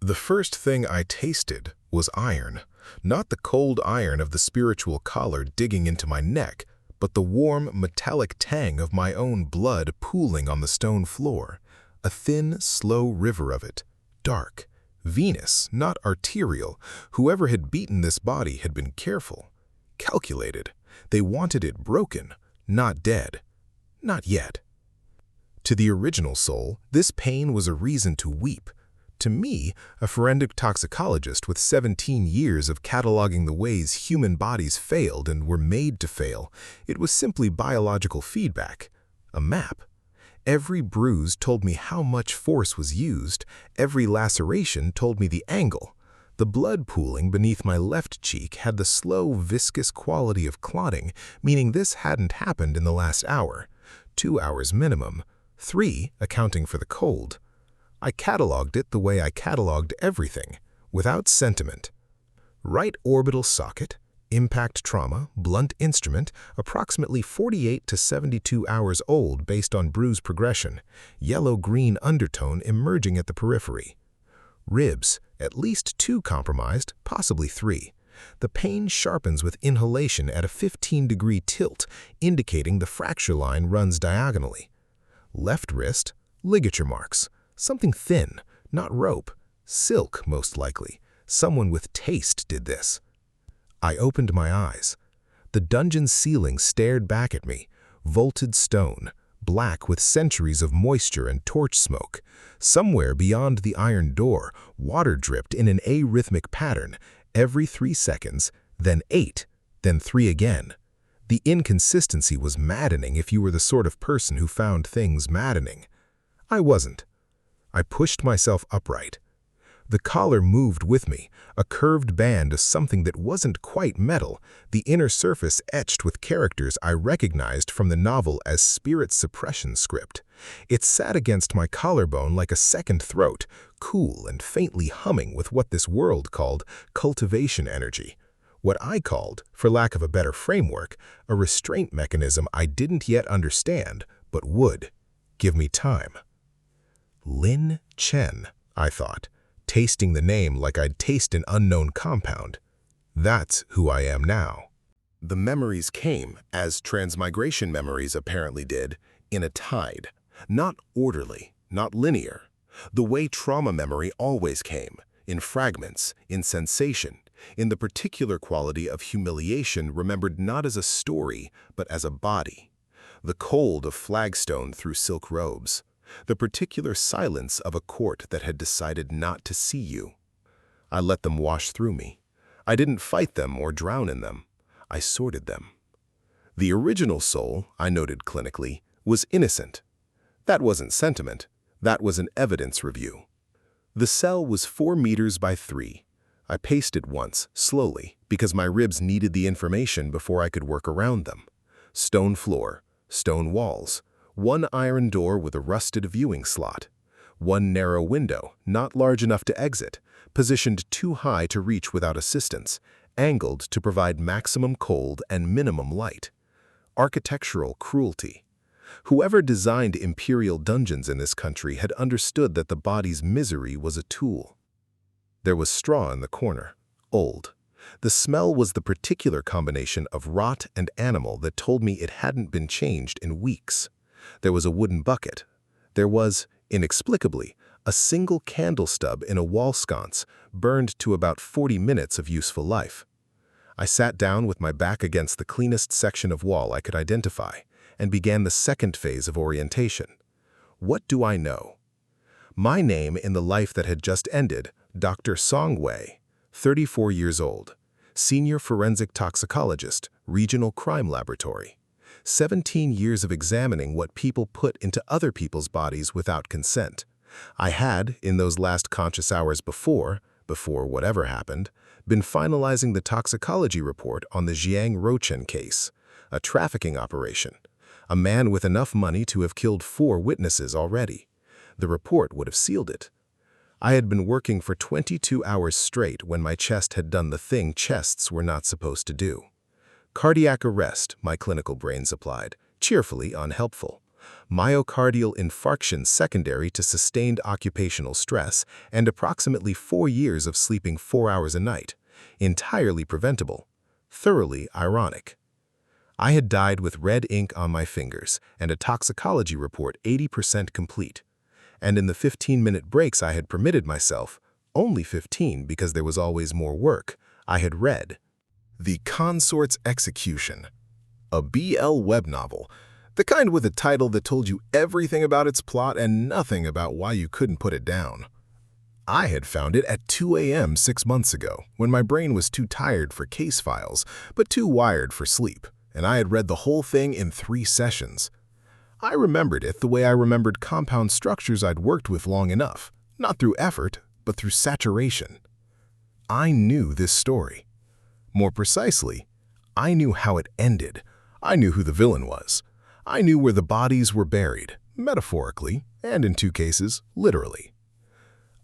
The first thing I tasted was iron, not the cold iron of the spiritual collar digging into my neck, but the warm, metallic tang of my own blood pooling on the stone floor, a thin, slow river of it, dark, venous, not arterial. Whoever had beaten this body had been careful, calculated. They wanted it broken, not dead. Not yet. To the original soul, this pain was a reason to weep. To me, a forensic toxicologist with 17 years of cataloging the ways human bodies failed and were made to fail, it was simply biological feedback, a map. Every bruise told me how much force was used, every laceration told me the angle. The blood pooling beneath my left cheek had the slow, viscous quality of clotting, meaning this hadn't happened in the last hour. 2 hours minimum, 3 accounting for the cold. I cataloged it the way I cataloged everything, without sentiment. Right orbital socket, impact trauma, blunt instrument, approximately 48 to 72 hours old based on bruise progression, yellow-green undertone emerging at the periphery. Ribs, at least 2 compromised, possibly 3. The pain sharpens with inhalation at a 15-degree tilt, indicating the fracture line runs diagonally. Left wrist, ligature marks. Something thin, not rope, silk most likely. Someone with taste did this. I opened my eyes. The dungeon ceiling stared back at me, vaulted stone, black with centuries of moisture and torch smoke. Somewhere beyond the iron door, water dripped in an arrhythmic pattern, every 3 seconds, then 8, then 3 again. The inconsistency was maddening if you were the sort of person who found things maddening. I wasn't. I pushed myself upright. The collar moved with me, a curved band of something that wasn't quite metal, the inner surface etched with characters I recognized from the novel as spirit suppression script. It sat against my collarbone like a second throat, cool and faintly humming with what this world called cultivation energy. What I called, for lack of a better framework, a restraint mechanism I didn't yet understand, but would. Give me time. Lin Chen, I thought, tasting the name like I'd taste an unknown compound. That's who I am now. The memories came, as transmigration memories apparently did, in a tide. Not orderly, not linear. The way trauma memory always came, in fragments, in sensation, in the particular quality of humiliation remembered not as a story, but as a body. The cold of flagstone through silk robes. The particular silence of a court that had decided not to see you. I let them wash through me. I didn't fight them or drown in them. I sorted them. The original soul, I noted clinically, was innocent. That wasn't sentiment. That was an evidence review. The cell was 4 meters by 3. I paced it once, slowly, because my ribs needed the information before I could work around them. Stone floor, stone walls. 1 iron door with a rusted viewing slot. 1 narrow window, not large enough to exit, positioned too high to reach without assistance, angled to provide maximum cold and minimum light. Architectural cruelty. Whoever designed imperial dungeons in this country had understood that the body's misery was a tool. There was straw in the corner, old. The smell was the particular combination of rot and animal that told me it hadn't been changed in weeks. There was a wooden bucket. There was, inexplicably, a single candle stub in a wall sconce, burned to about 40 minutes of useful life. I sat down with my back against the cleanest section of wall I could identify, and began the second phase of orientation. What do I know? My name in the life that had just ended, Dr. Song Wei, 34 years old, senior forensic toxicologist, regional crime laboratory. 17 years of examining what people put into other people's bodies without consent. I had, in those last conscious hours before whatever happened, been finalizing the toxicology report on the Jiang Rochen case, a trafficking operation. A man with enough money to have killed 4 witnesses already. The report would have sealed it. I had been working for 22 hours straight when my chest had done the thing chests were not supposed to do. Cardiac arrest, my clinical brain supplied, cheerfully unhelpful. myocardial infarction secondary to sustained occupational stress, and approximately 4 years of sleeping 4 hours a night. Entirely preventable. Thoroughly ironic. I had died with red ink on my fingers and a toxicology report 80% complete. And in the 15-minute breaks I had permitted myself, only 15 because there was always more work, I had read The Consort's Execution, a BL web novel, the kind with a title that told you everything about its plot and nothing about why you couldn't put it down. I had found it at 2 a.m. 6 months ago, when my brain was too tired for case files, but too wired for sleep, and I had read the whole thing in 3 sessions. I remembered it the way I remembered compound structures I'd worked with long enough, not through effort, but through saturation. I knew this story. More precisely, I knew how it ended. I knew who the villain was. I knew where the bodies were buried, metaphorically, and in 2 cases, literally.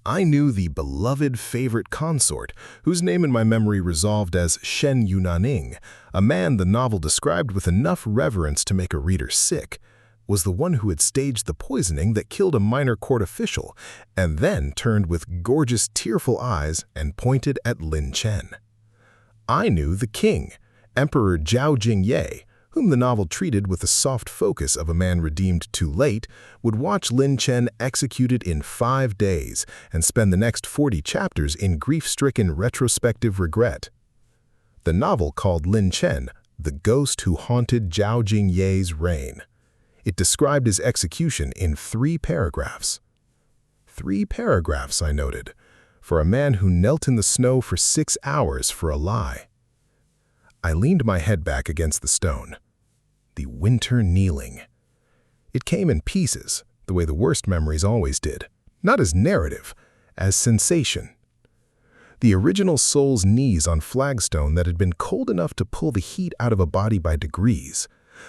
I knew the beloved favorite consort, whose name in my memory resolved as Shen Yunaning, a man the novel described with enough reverence to make a reader sick, was the one who had staged the poisoning that killed a minor court official, and then turned with gorgeous, tearful eyes and pointed at Lin Chen. I knew the king, Emperor Zhao Jingye, whom the novel treated with the soft focus of a man redeemed too late, would watch Lin Chen executed in 5 days and spend the next 40 chapters in grief-stricken retrospective regret. The novel called Lin Chen the ghost who haunted Zhao Jingye's reign. It described his execution in 3 paragraphs. 3 paragraphs, I noted, for a man who knelt in the snow for 6 hours for a lie. I leaned my head back against the stone. The winter kneeling. It came in pieces, the way the worst memories always did, not as narrative, as sensation. The original soul's knees on flagstone that had been cold enough to pull the heat out of a body by degrees,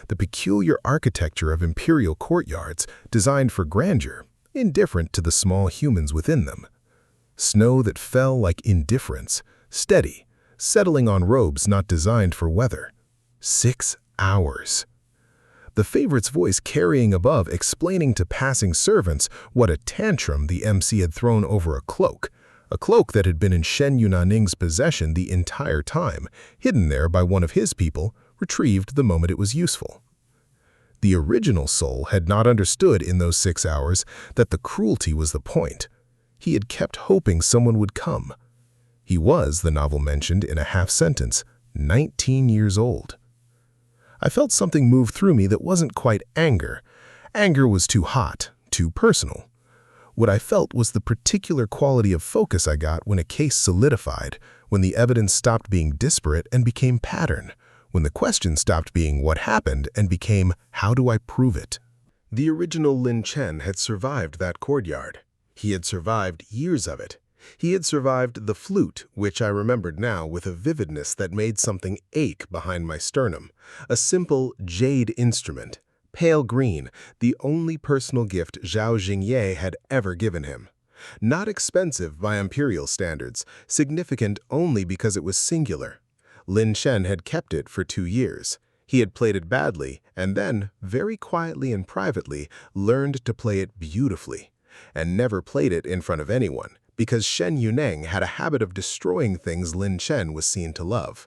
the peculiar architecture of imperial courtyards designed for grandeur, indifferent to the small humans within them. Snow that fell like indifference, steady, settling on robes not designed for weather. 6 hours. The favorite's voice carrying above explaining to passing servants what a tantrum the MC had thrown over a cloak that had been in Shen Yunaning's possession the entire time, hidden there by one of his people, retrieved the moment it was useful. The original soul had not understood in those 6 hours that the cruelty was the point. He had kept hoping someone would come. He was, the novel mentioned in a half-sentence, 19 years old. I felt something move through me that wasn't quite anger. Anger was too hot, too personal. What I felt was the particular quality of focus I got when a case solidified, when the evidence stopped being disparate and became pattern, when the question stopped being what happened and became how do I prove it? The original Lin Chen had survived that courtyard. He had survived years of it. He had survived the flute, which I remembered now with a vividness that made something ache behind my sternum, a simple jade instrument, pale green, the only personal gift Zhao Jingye had ever given him. Not expensive by imperial standards, significant only because it was singular. Lin Chen had kept it for 2 years. He had played it badly and then, very quietly and privately, learned to play it beautifully, and never played it in front of anyone, because Shen Yunang had a habit of destroying things Lin Chen was seen to love.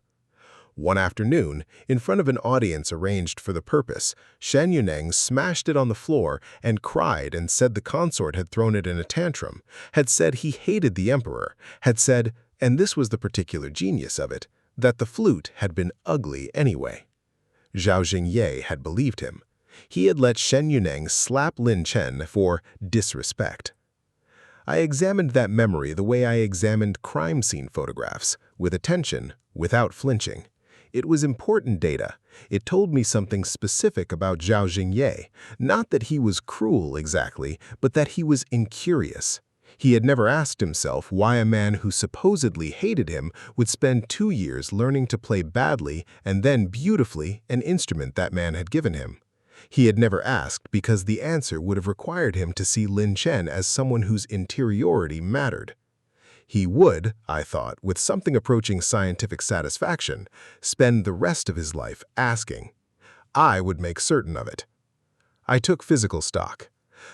One afternoon, in front of an audience arranged for the purpose, Shen Yunang smashed it on the floor and cried and said the consort had thrown it in a tantrum, had said he hated the emperor, had said, and this was the particular genius of it, that the flute had been ugly anyway. Zhao Jingye had believed him. He had let Shen Yunang slap Lin Chen for disrespect. I examined that memory the way I examined crime scene photographs, with attention, without flinching. It was important data. It told me something specific about Zhao Jingye, not that he was cruel exactly, but that he was incurious. He had never asked himself why a man who supposedly hated him would spend 2 years learning to play badly and then beautifully an instrument that man had given him. He had never asked because the answer would have required him to see Lin Chen as someone whose interiority mattered. He would, I thought, with something approaching scientific satisfaction, spend the rest of his life asking. I would make certain of it. I took physical stock.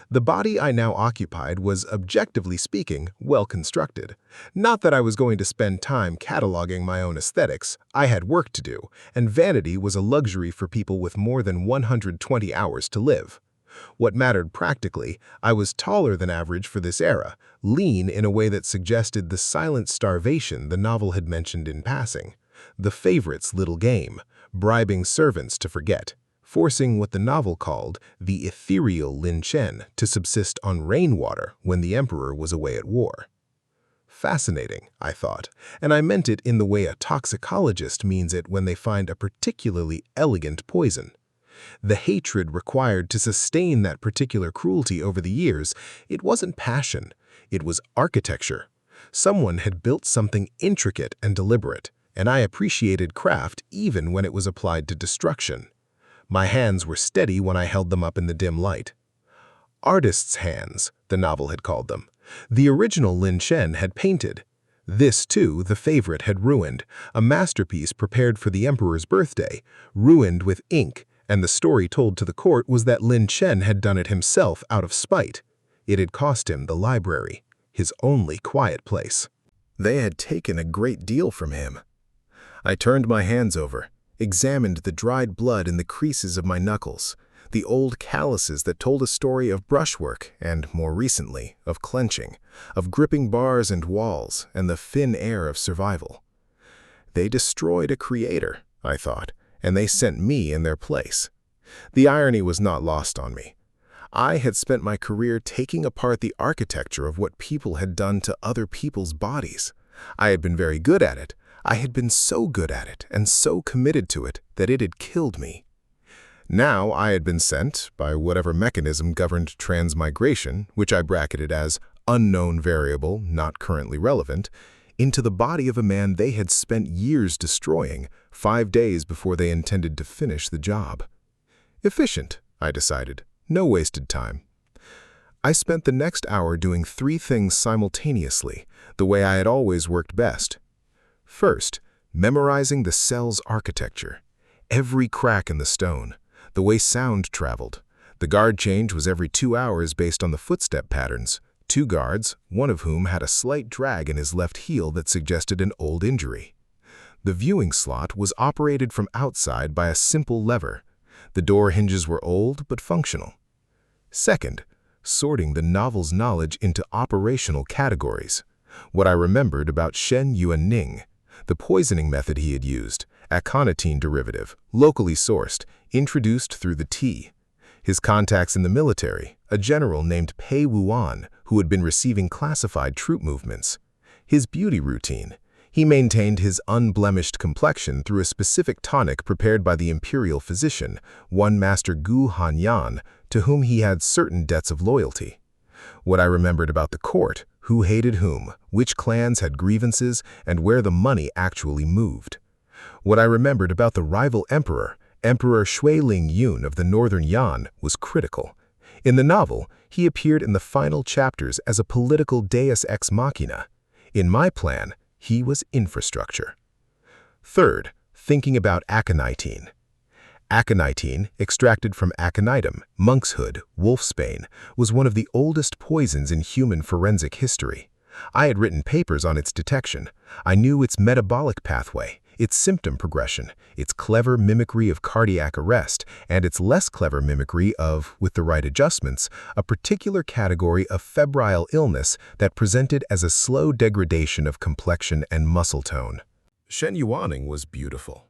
The body I now occupied was, objectively speaking, well constructed. Not that I was going to spend time cataloging my own aesthetics. I had work to do, and vanity was a luxury for people with more than 120 hours to live. What mattered practically, I was taller than average for this era, lean in a way that suggested the silent starvation the novel had mentioned in passing. The favorite's little game, bribing servants to forget, forcing what the novel called the ethereal Lin Chen to subsist on rainwater when the emperor was away at war. Fascinating, I thought, and I meant it in the way a toxicologist means it when they find a particularly elegant poison. The hatred required to sustain that particular cruelty over the years, it wasn't passion, it was architecture. Someone had built something intricate and deliberate, and I appreciated craft even when it was applied to destruction. My hands were steady when I held them up in the dim light. Artist's hands, the novel had called them. The original Lin Chen had painted. This, too, the favorite had ruined, a masterpiece prepared for the emperor's birthday, ruined with ink, and the story told to the court was that Lin Chen had done it himself out of spite. It had cost him the library, his only quiet place. They had taken a great deal from him. I turned my hands over, examined the dried blood in the creases of my knuckles, the old calluses that told a story of brushwork and, more recently, of clenching, of gripping bars and walls, and the thin air of survival. They destroyed a creator, I thought, and they sent me in their place. The irony was not lost on me. I had spent my career taking apart the architecture of what people had done to other people's bodies. I had been very good at it. I had been so good at it and so committed to it that it had killed me. Now I had been sent, by whatever mechanism governed transmigration, which I bracketed as unknown variable, not currently relevant, into the body of a man they had spent years destroying, 5 days before they intended to finish the job. Efficient, I decided. No wasted time. I spent the next hour doing 3 things simultaneously, the way I had always worked best. First, memorizing the cell's architecture. Every crack in the stone, the way sound traveled. The guard change was every 2 hours based on the footstep patterns. 2 guards, one of whom had a slight drag in his left heel that suggested an old injury. The viewing slot was operated from outside by a simple lever. The door hinges were old but functional. Second, sorting the novel's knowledge into operational categories. What I remembered about Shen Yuanning, the poisoning method he had used, aconitine derivative, locally sourced, introduced through the tea. His contacts in the military, a general named Pei Wuan, who had been receiving classified troop movements. His beauty routine. He maintained his unblemished complexion through a specific tonic prepared by the imperial physician, one Master Gu Hanyan, to whom he had certain debts of loyalty. What I remembered about the court, who hated whom, which clans had grievances, and where the money actually moved. What I remembered about the rival emperor, Emperor Shuiling Yun of the Northern Yan, was critical. In the novel, he appeared in the final chapters as a political deus ex machina. In my plan, he was infrastructure. Third, thinking about aconitine. Aconitine, extracted from aconitum, monkshood, wolfsbane, was one of the oldest poisons in human forensic history. I had written papers on its detection. I knew its metabolic pathway, its symptom progression, its clever mimicry of cardiac arrest, and its less clever mimicry of, with the right adjustments, a particular category of febrile illness that presented as a slow degradation of complexion and muscle tone. Shen Yuanning was beautiful.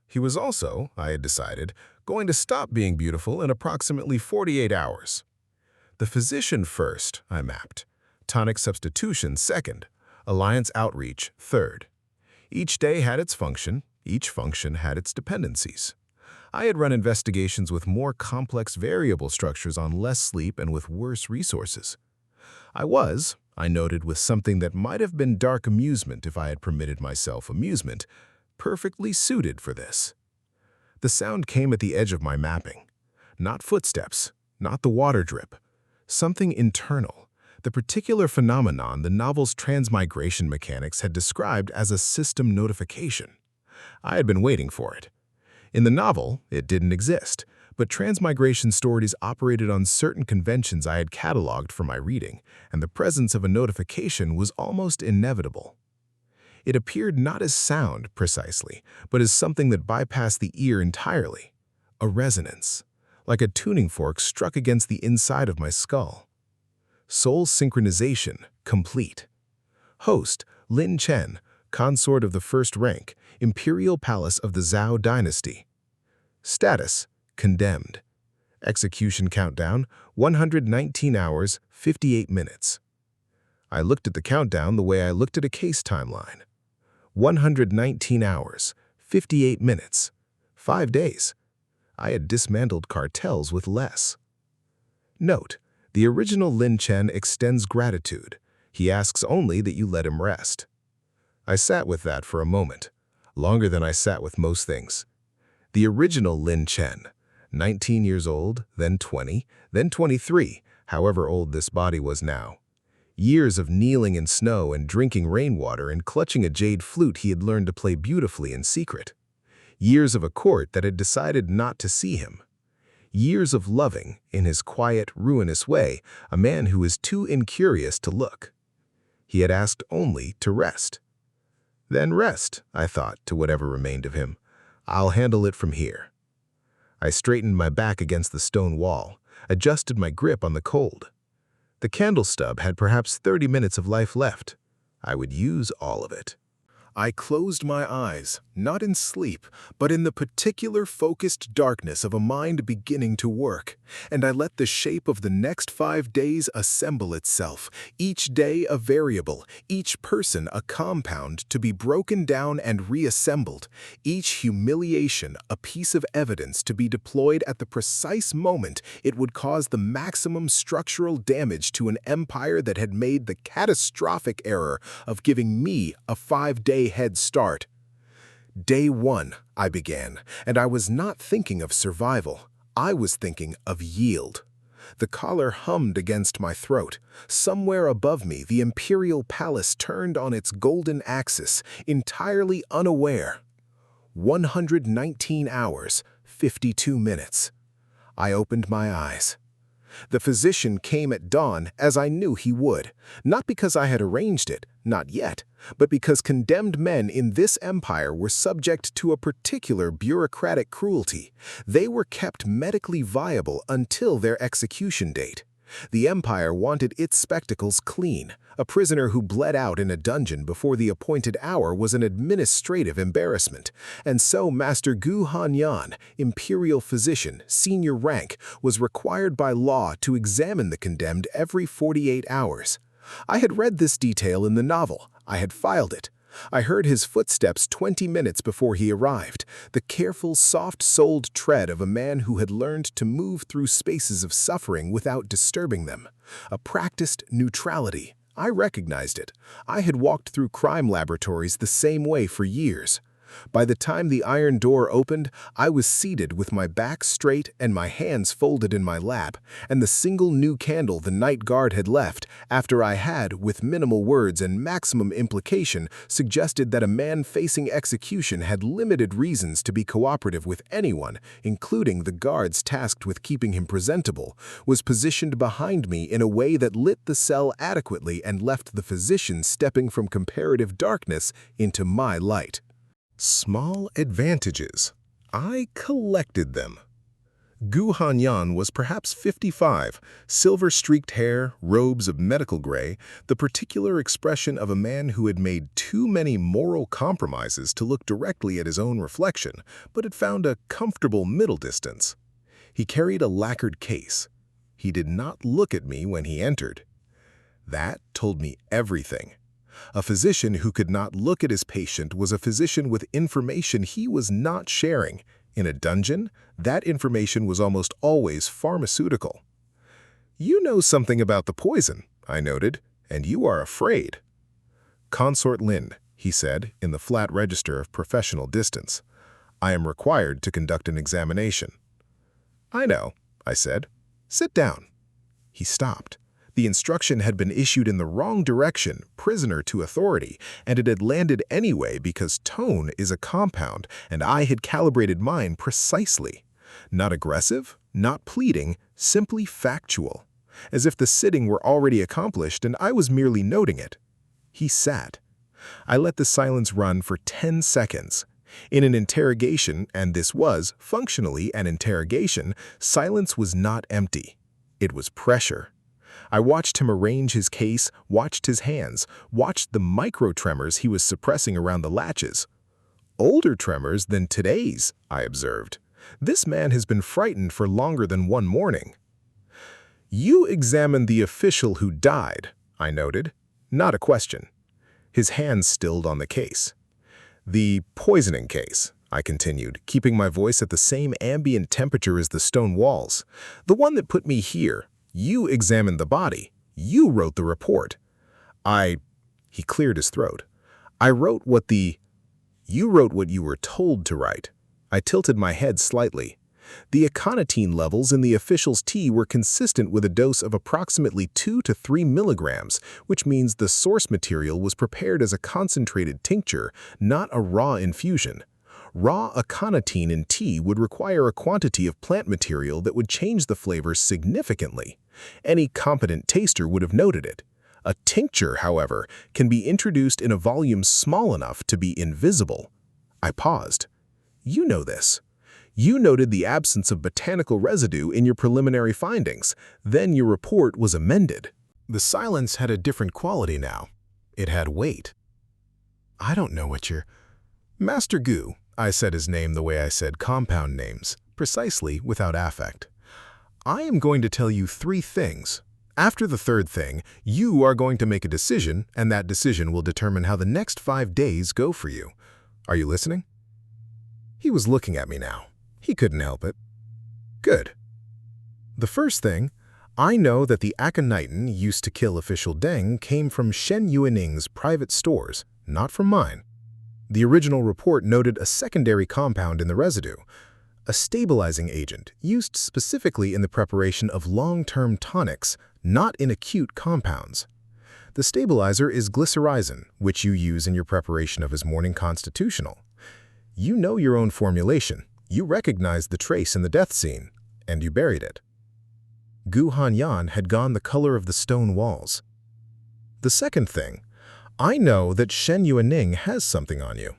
He was also, I had decided, going to stop being beautiful in approximately 48 hours. The physician first, I mapped. Tonic substitution second. Alliance outreach third. Each day had its function, each function had its dependencies. I had run investigations with more complex variable structures on less sleep and with worse resources. I noted with something that might have been dark amusement if I had permitted myself amusement, perfectly suited for this. The sound came at the edge of my mapping. Not footsteps, not the water drip. Something internal. The particular phenomenon the novel's transmigration mechanics had described as a system notification. I had been waiting for it. In the novel, it didn't exist, But Transmigration stories operated on certain conventions I had cataloged for my reading, and the presence of a notification was almost inevitable. It appeared not as sound, precisely, but as something that bypassed the ear entirely. A resonance, like a tuning fork struck against the inside of my skull. Soul synchronization, complete. Host, Lin Chen, consort of the first rank, Imperial Palace of the Zhao Dynasty. Status, condemned. Execution countdown, 119 hours, 58 minutes. I looked at the countdown the way I looked at a case timeline. 119 hours, 58 minutes, 5 days. I had dismantled cartels with less. Note, the original Lin Chen extends gratitude. He asks only that you let him rest. I sat with that for a moment, longer than I sat with most things. The original Lin Chen, 19 years old, then 20, then 23, however old this body was now. Years of kneeling in snow and drinking rainwater and clutching a jade flute he had learned to play beautifully in secret. Years of a court that had decided not to see him. Years of loving, in his quiet, ruinous way, a man who was too incurious to look. He had asked only to rest. Then rest, I thought, to whatever remained of him. I'll handle it from here. I straightened my back against the stone wall, adjusted my grip on the cold. The candle stub had perhaps 30 minutes of life left. I would use all of it. I closed my eyes, not in sleep, but in the particular focused darkness of a mind beginning to work, and I let the shape of the next 5 days assemble itself, each day a variable, each person a compound to be broken down and reassembled, each humiliation a piece of evidence to be deployed at the precise moment it would cause the maximum structural damage to an empire that had made the catastrophic error of giving me a 5-day head start. Day 1, I began, and I was not thinking of survival. I was thinking of yield. The collar hummed against my throat. Somewhere above me, the Imperial Palace turned on its golden axis, entirely unaware. 119 hours, 52 minutes. I opened my eyes. The physician came at dawn, as I knew he would, not because I had arranged it, not yet, but because condemned men in this empire were subject to a particular bureaucratic cruelty. They were kept medically viable until their execution date. The empire wanted its spectacles clean. A prisoner who bled out in a dungeon before the appointed hour was an administrative embarrassment, and so Master Gu Hanyan, imperial physician, senior rank, was required by law to examine the condemned every 48 hours. I had read this detail in the novel. I had filed it. I heard his footsteps 20 minutes before he arrived, the careful, soft-souled tread of a man who had learned to move through spaces of suffering without disturbing them. A practiced neutrality. I recognized it. I had walked through crime laboratories the same way for years. By the time the iron door opened, I was seated with my back straight and my hands folded in my lap, and the single new candle the night guard had left, after I had, with minimal words and maximum implication, suggested that a man facing execution had limited reasons to be cooperative with anyone, including the guards tasked with keeping him presentable, was positioned behind me in a way that lit the cell adequately and left the physician stepping from comparative darkness into my light. Small advantages. I collected them. Gu Hanyan was perhaps 55, silver-streaked hair, robes of medical gray, the particular expression of a man who had made too many moral compromises to look directly at his own reflection, but had found a comfortable middle distance. He carried a lacquered case. He did not look at me when he entered. That told me everything. A physician who could not look at his patient was a physician with information he was not sharing. In a dungeon, that information was almost always pharmaceutical. "You know something about the poison," I noted, "and you are afraid." "Consort Lin," he said, in the flat register of professional distance. "I am required to conduct an examination." "I know," I said. "Sit down." He stopped. The instruction had been issued in the wrong direction, prisoner to authority, and it had landed anyway because tone is a compound, and I had calibrated mine precisely. Not aggressive, not pleading, simply factual, as if the sitting were already accomplished and I was merely noting it. He sat. I let the silence run for 10 seconds. In an interrogation, and this was, functionally, an interrogation, silence was not empty. It was pressure. I watched him arrange his case, watched his hands, watched the micro-tremors he was suppressing around the latches. Older tremors than today's, I observed. This man has been frightened for longer than one morning. You examined the official who died, I noted. Not a question. His hands stilled on the case. The poisoning case, I continued, keeping my voice at the same ambient temperature as the stone walls. The one that put me here. You examined the body. You wrote the report. He cleared his throat. You wrote what you were told to write. I tilted my head slightly. The aconitine levels in the official's tea were consistent with a dose of approximately 2 to 3 milligrams, which means the source material was prepared as a concentrated tincture, not a raw infusion. Raw aconitine in tea would require a quantity of plant material that would change the flavor significantly. Any competent taster would have noted it. A tincture, however, can be introduced in a volume small enough to be invisible. I paused. You know this. You noted the absence of botanical residue in your preliminary findings. Then your report was amended. The silence had a different quality now. It had weight. I don't know what you're... Master Gu, I said his name the way I said compound names, precisely without affect. I am going to tell you 3 things. After the 3rd thing, you are going to make a decision, and that decision will determine how the next 5 days go for you. Are you listening? He was looking at me now. He couldn't help it. Good. The first thing, I know that the aconitin used to kill official Deng came from Shen Yuaning's private stores, not from mine. The original report noted a secondary compound in the residue, a stabilizing agent used specifically in the preparation of long-term tonics, not in acute compounds. The stabilizer is glycyrrhizin, which you use in your preparation of his morning constitutional. You know your own formulation. You recognized the trace in the death scene, and you buried it. Gu Hanyan had gone the color of the stone walls. The second thing, I know that Shen Yuaning has something on you.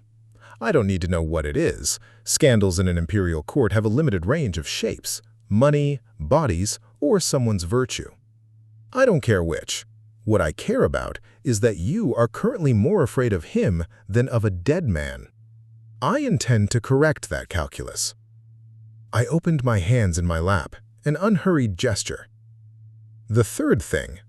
I don't need to know what it is. Scandals in an imperial court have a limited range of shapes, money, bodies, or someone's virtue. I don't care which. What I care about is that you are currently more afraid of him than of a dead man. I intend to correct that calculus. I opened my hands in my lap, an unhurried gesture. The third thing.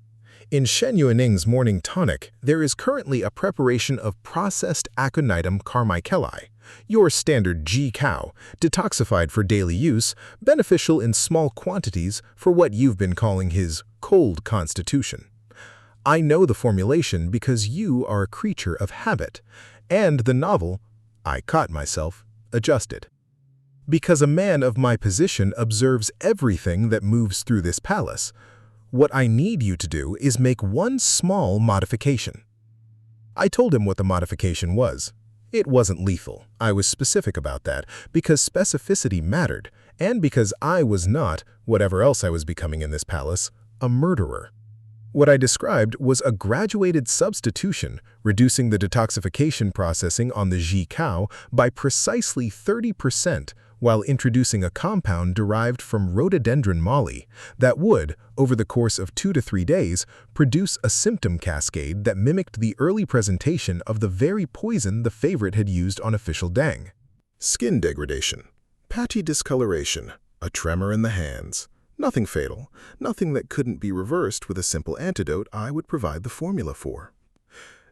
In Shen Yuaning's morning tonic, there is currently a preparation of processed aconitum carmichaeli, your standard G-cow, detoxified for daily use, beneficial in small quantities for what you've been calling his cold constitution. I know the formulation because you are a creature of habit, and the novel, I caught myself, adjusted. Because a man of my position observes everything that moves through this palace, what I need you to do is make one small modification. I told him what the modification was. It wasn't lethal. I was specific about that because specificity mattered, and because I was not, whatever else I was becoming in this palace, a murderer. What I described was a graduated substitution, reducing the detoxification processing on the G-cow by precisely 30%, while introducing a compound derived from rhododendron moly that would, over the course of 2 to 3 days, produce a symptom cascade that mimicked the early presentation of the very poison the favorite had used on official Deng. Skin degradation, patchy discoloration, a tremor in the hands. Nothing fatal, nothing that couldn't be reversed with a simple antidote I would provide the formula for.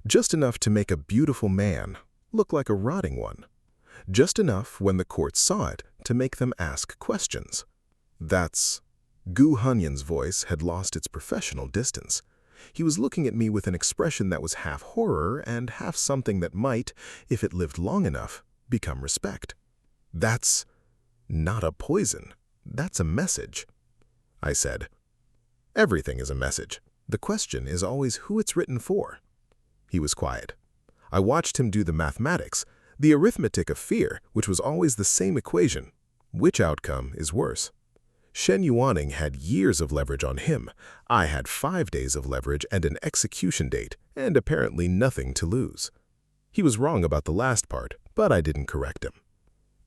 Just enough to make a beautiful man look like a rotting one. Just enough when the court saw it to make them ask questions. That's... Gu Hanyan's voice had lost its professional distance. He was looking at me with an expression that was half horror and half something that might, if it lived long enough, become respect. That's not a poison. That's a message. I said. Everything is a message. The question is always who it's written for. He was quiet. I watched him do the mathematics, the arithmetic of fear, which was always the same equation. Which outcome is worse? Shen Yuaning had years of leverage on him. I had 5 days of leverage and an execution date, and apparently nothing to lose. He was wrong about the last part, but I didn't correct him.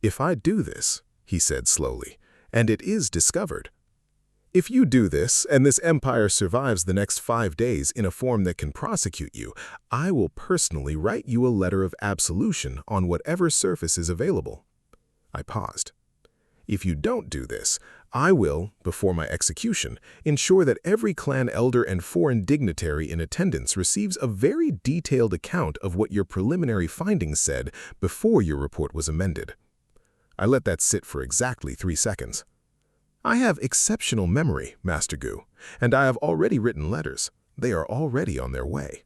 "If I do this," he said slowly, "and it is discovered, if you do this and this empire survives the next 5 days in a form that can prosecute you, I will personally write you a letter of absolution on whatever surface is available." I paused. "If you don't do this, I will, before my execution, ensure that every clan elder and foreign dignitary in attendance receives a very detailed account of what your preliminary findings said before your report was amended." I let that sit for exactly 3 seconds. "I have exceptional memory, Master Gu, and I have already written letters. They are already on their way."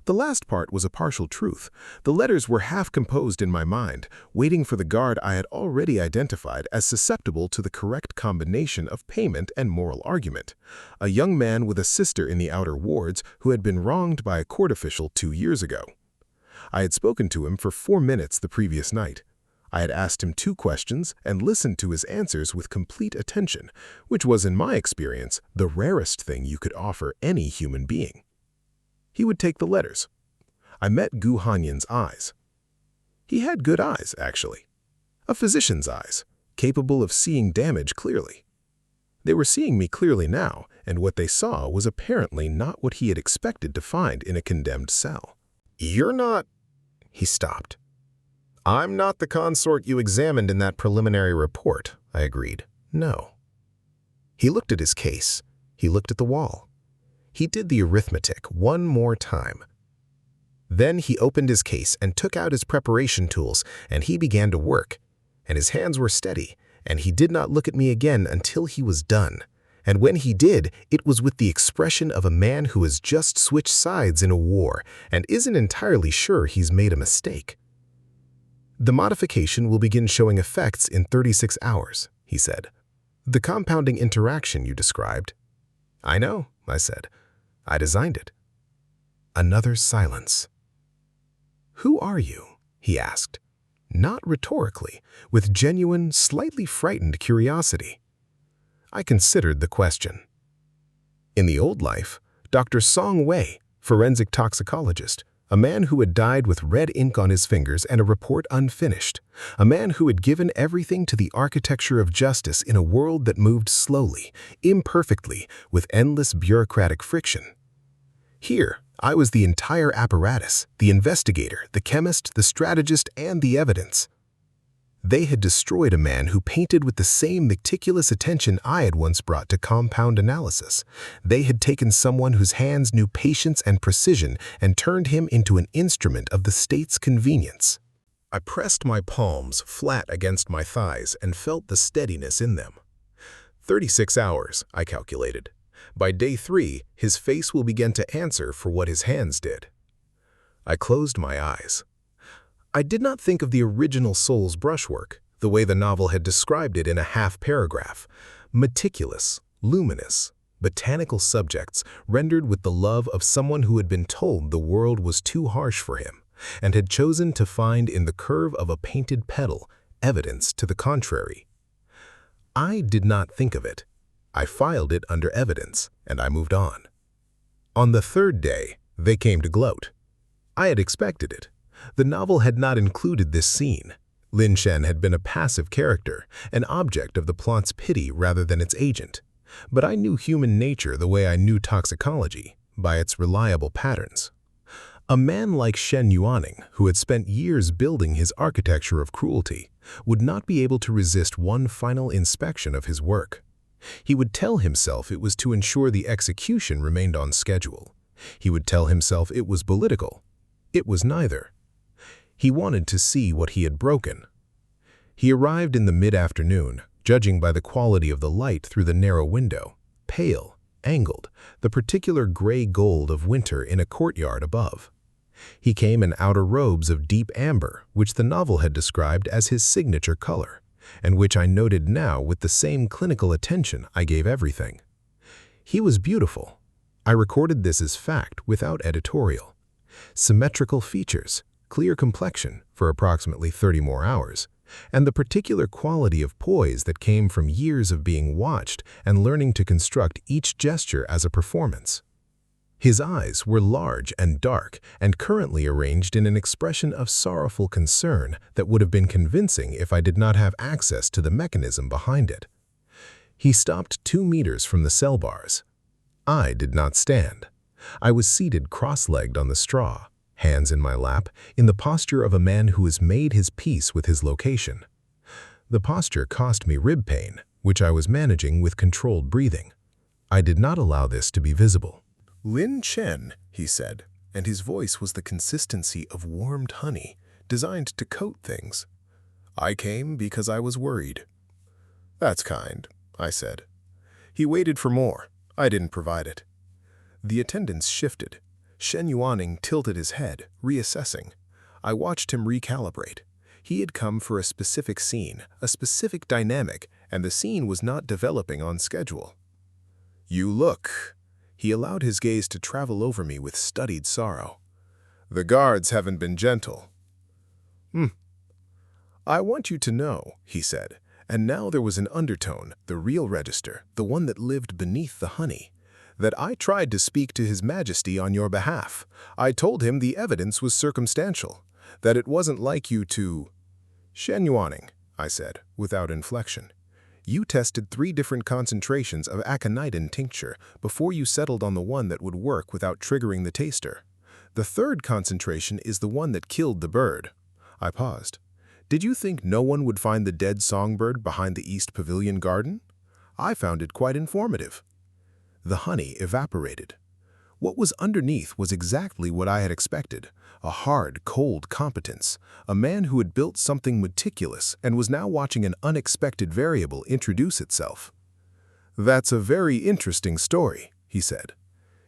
The last part was a partial truth. The letters were half composed in my mind, waiting for the guard I had already identified as susceptible to the correct combination of payment and moral argument. A young man with a sister in the outer wards who had been wronged by a court official 2 years ago. I had spoken to him for 4 minutes the previous night. I had asked him 2 questions and listened to his answers with complete attention, which was, in my experience, the rarest thing you could offer any human being. He would take the letters. I met Gu Hanyan's eyes. He had good eyes, actually. A physician's eyes, capable of seeing damage clearly. They were seeing me clearly now, and what they saw was apparently not what he had expected to find in a condemned cell. "You're not—" He stopped. "I'm not the consort you examined in that preliminary report," I agreed. "No." He looked at his case. He looked at the wall. He did the arithmetic one more time. Then he opened his case and took out his preparation tools, and he began to work. And his hands were steady, and he did not look at me again until he was done. And when he did, it was with the expression of a man who has just switched sides in a war and isn't entirely sure he's made a mistake. "The modification will begin showing effects in 36 hours, he said. "The compounding interaction you described." "I know," I said. "I designed it." Another silence. "Who are you?" he asked, not rhetorically, with genuine, slightly frightened curiosity. I considered the question. "In the old life, Dr. Song Wei, forensic toxicologist, a man who had died with red ink on his fingers and a report unfinished, a man who had given everything to the architecture of justice in a world that moved slowly, imperfectly, with endless bureaucratic friction. Here, I was the entire apparatus, the investigator, the chemist, the strategist, and the evidence. They had destroyed a man who painted with the same meticulous attention I had once brought to compound analysis. They had taken someone whose hands knew patience and precision and turned him into an instrument of the state's convenience." I pressed my palms flat against my thighs and felt the steadiness in them. 36 hours, I calculated. By day 3, his face will begin to answer for what his hands did. I closed my eyes. I did not think of the original Soul's brushwork, the way the novel had described it in a half-paragraph. Meticulous, luminous, botanical subjects rendered with the love of someone who had been told the world was too harsh for him, and had chosen to find in the curve of a painted petal evidence to the contrary. I did not think of it. I filed it under evidence, and I moved on. On the 3rd day, they came to gloat. I had expected it. The novel had not included this scene. Lin Shen had been a passive character, an object of the plot's pity rather than its agent. But I knew human nature the way I knew toxicology, by its reliable patterns. A man like Shen Yuaning, who had spent years building his architecture of cruelty, would not be able to resist one final inspection of his work. He would tell himself it was to ensure the execution remained on schedule. He would tell himself it was political. It was neither. He wanted to see what he had broken. He arrived in the mid-afternoon, judging by the quality of the light through the narrow window, pale, angled, the particular gray gold of winter in a courtyard above. He came in outer robes of deep amber, which the novel had described as his signature color, and which I noted now with the same clinical attention I gave everything. He was beautiful. I recorded this as fact without editorial. Symmetrical features, clear complexion for approximately 30 more hours, and the particular quality of poise that came from years of being watched and learning to construct each gesture as a performance. His eyes were large and dark and currently arranged in an expression of sorrowful concern that would have been convincing if I did not have access to the mechanism behind it. He stopped 2 meters from the cell bars. I did not stand. I was seated cross-legged on the straw, hands in my lap, in the posture of a man who has made his peace with his location. The posture cost me rib pain, which I was managing with controlled breathing. I did not allow this to be visible. "Lin Chen," he said, and his voice was the consistency of warmed honey, designed to coat things. "I came because I was worried." "That's kind," I said. He waited for more. I didn't provide it. The attendants shifted. Shen Yuaning tilted his head, reassessing. I watched him recalibrate. He had come for a specific scene, a specific dynamic, and the scene was not developing on schedule. "You look." He allowed his gaze to travel over me with studied sorrow. "The guards haven't been gentle." "I want you to know," he said, and now there was an undertone, the real register, the one that lived beneath the honey, "that I tried to speak to His Majesty on your behalf. I told him the evidence was circumstantial, that it wasn't like you to—" "Shen Yuaning," I said, without inflection. "You tested 3 different concentrations of aconitin tincture before you settled on the one that would work without triggering the taster. The 3rd concentration is the one that killed the bird." I paused. "Did you think no one would find the dead songbird behind the East Pavilion garden? I found it quite informative." The honey evaporated. What was underneath was exactly what I had expected, a hard, cold competence, a man who had built something meticulous and was now watching an unexpected variable introduce itself. "That's a very interesting story," he said.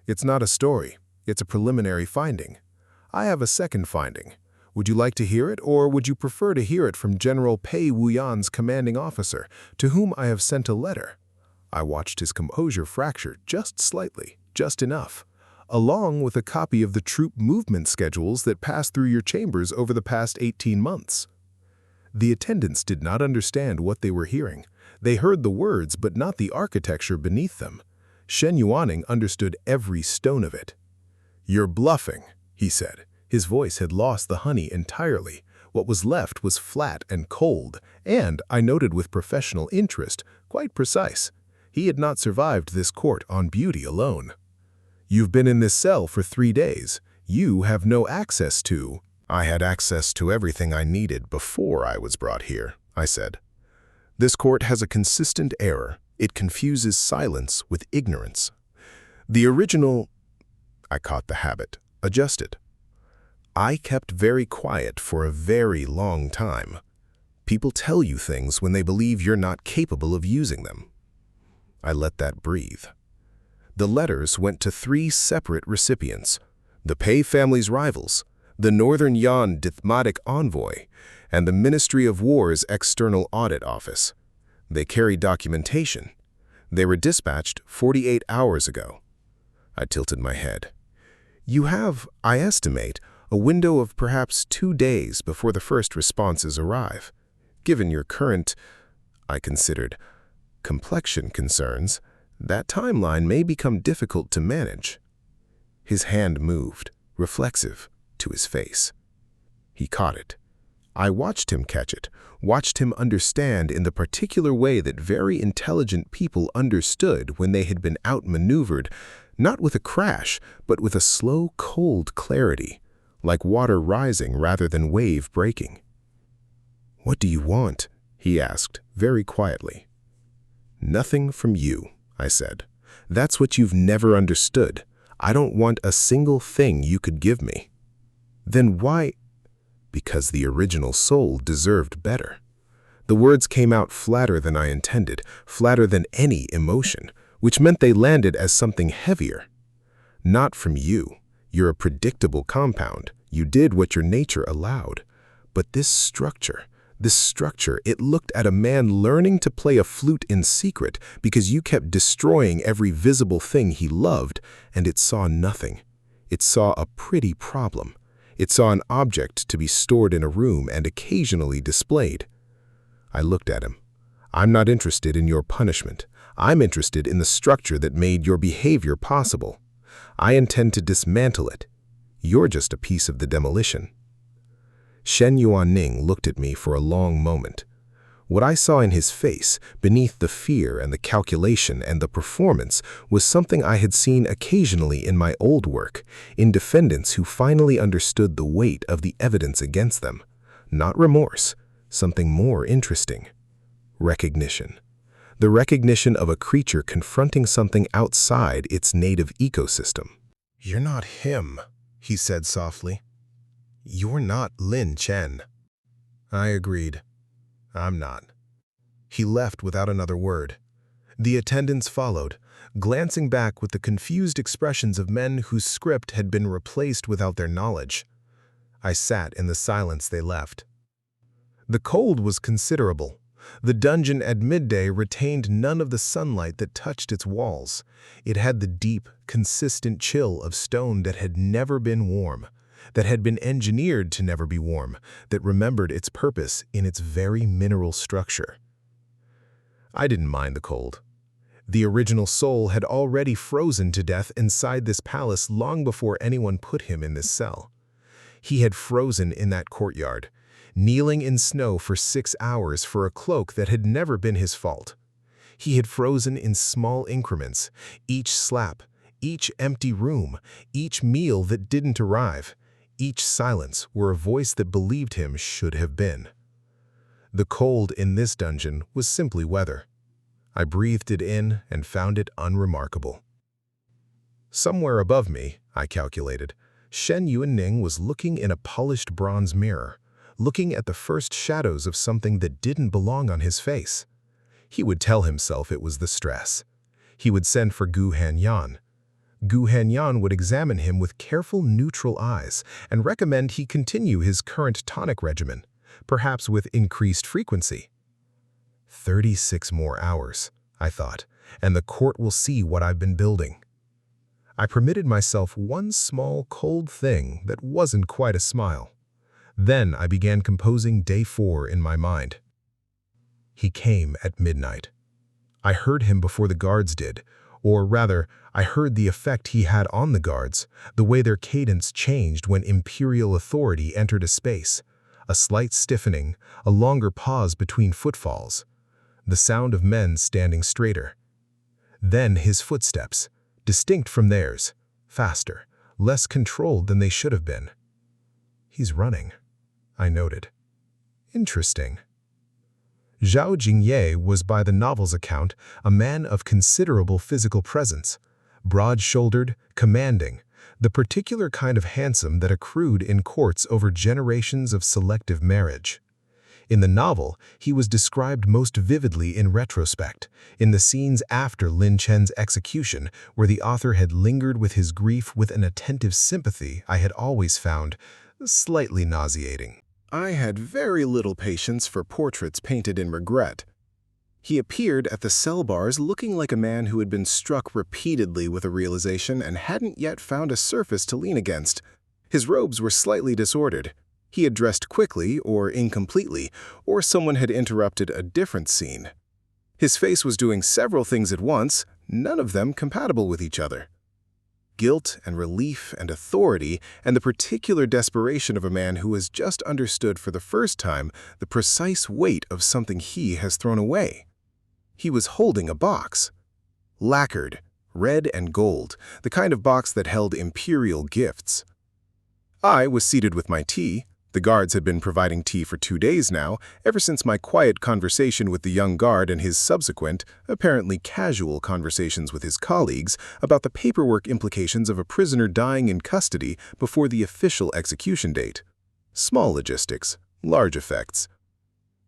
"It's not a story, it's a preliminary finding. I have a second finding. Would you like to hear it, or would you prefer to hear it from General Pei Wuyan's commanding officer, to whom I have sent a letter?" I watched his composure fracture just slightly, just enough, along with a copy of the troop movement schedules that passed through your chambers over the past 18 months. The attendants did not understand what they were hearing. They heard the words, but not the architecture beneath them. Shen Yuaning understood every stone of it. "You're bluffing," he said. His voice had lost the honey entirely. What was left was flat and cold, and, I noted with professional interest, quite precise. He had not survived this court on beauty alone. "You've been in this cell for 3 days. You have no access to—" "I had access to everything I needed before I was brought here," I said. "This court has a consistent error. It confuses silence with ignorance. The original—" I caught the habit, adjusted. "I kept very quiet for a very long time. People tell you things when they believe you're not capable of using them." I let that breathe. The letters went to 3 separate recipients: the Pei family's rivals, the Northern Yan diplomatic envoy, and the Ministry of War's External Audit Office. They carried documentation. They were dispatched 48 hours ago. I tilted my head. "You have, I estimate, a window of perhaps 2 days before the first responses arrive. Given your current," I considered, "complexion concerns, that timeline may become difficult to manage." His hand moved, reflexive, to his face. He caught it. I watched him catch it, watched him understand in the particular way that very intelligent people understood when they had been outmaneuvered, not with a crash, but with a slow, cold clarity, like water rising rather than wave breaking. "What do you want?" he asked, very quietly. "Nothing from you," I said. "That's what you've never understood. I don't want a single thing you could give me." "Then why?" "Because the original soul deserved better." The words came out flatter than I intended, flatter than any emotion, which meant they landed as something heavier. "Not from you. You're a predictable compound. You did what your nature allowed. But this structure, it looked at a man learning to play a flute in secret because you kept destroying every visible thing he loved, and it saw nothing. It saw a pretty problem. It saw an object to be stored in a room and occasionally displayed. I looked at him. I'm not interested in your punishment. I'm interested in the structure that made your behavior possible. I intend to dismantle it. You're just a piece of the demolition. Shen Yuanning looked at me for a long moment. What I saw in his face, beneath the fear and the calculation and the performance, was something I had seen occasionally in my old work, in defendants who finally understood the weight of the evidence against them. Not remorse, something more interesting. Recognition. The recognition of a creature confronting something outside its native ecosystem. "You're not him," he said softly. "You're not Lin Chen." I agreed. I'm not. He left without another word. The attendants followed, glancing back with the confused expressions of men whose script had been replaced without their knowledge. I sat in the silence they left. The cold was considerable. The dungeon at midday retained none of the sunlight that touched its walls. It had the deep, consistent chill of stone that had never been warm, that had been engineered to never be warm, that remembered its purpose in its very mineral structure. I didn't mind the cold. The original soul had already frozen to death inside this palace long before anyone put him in this cell. He had frozen in that courtyard, kneeling in snow for 6 hours for a cloak that had never been his fault. He had frozen in small increments, each slap, each empty room, each meal that didn't arrive, each silence where a voice that believed him should have been. The cold in this dungeon was simply weather. I breathed it in and found it unremarkable. Somewhere above me, I calculated, Shen Yuanning was looking in a polished bronze mirror, looking at the first shadows of something that didn't belong on his face. He would tell himself it was the stress. He would send for Gu Hanyan. Gu Hanyan would examine him with careful, neutral eyes and recommend he continue his current tonic regimen, perhaps with increased frequency. 36 more hours, I thought, and the court will see what I've been building. I permitted myself one small, cold thing that wasn't quite a smile. Then I began composing day 4 in my mind. He came at midnight. I heard him before the guards did, or rather, I heard the effect he had on the guards, the way their cadence changed when imperial authority entered a space, a slight stiffening, a longer pause between footfalls, the sound of men standing straighter. Then his footsteps, distinct from theirs, faster, less controlled than they should have been. He's running, I noted. Interesting. Zhao Jingye was, by the novel's account, a man of considerable physical presence, broad-shouldered, commanding, the particular kind of handsome that accrued in courts over generations of selective marriage. In the novel, he was described most vividly in retrospect, in the scenes after Lin Chen's execution, where the author had lingered with his grief with an attentive sympathy I had always found slightly nauseating. I had very little patience for portraits painted in regret. He appeared at the cell bars looking like a man who had been struck repeatedly with a realization and hadn't yet found a surface to lean against. His robes were slightly disordered. He had dressed quickly or incompletely, or someone had interrupted a different scene. His face was doing several things at once, none of them compatible with each other. Guilt and relief and authority and the particular desperation of a man who has just understood for the first time the precise weight of something he has thrown away. He was holding a box. Lacquered, red and gold, the kind of box that held imperial gifts. I was seated with my tea. The guards had been providing tea for 2 days now, ever since my quiet conversation with the young guard and his subsequent, apparently casual conversations with his colleagues about the paperwork implications of a prisoner dying in custody before the official execution date. Small logistics, large effects.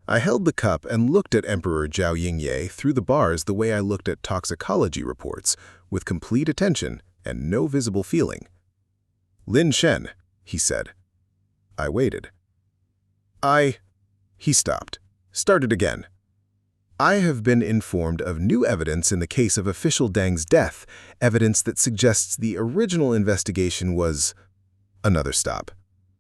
I held the cup and looked at Emperor Zhao Yingye through the bars the way I looked at toxicology reports, with complete attention and no visible feeling. "Lin Shen," he said. I waited. He stopped, started again. "I have been informed of new evidence in the case of official Deng's death, evidence that suggests the original investigation was..." Another stop.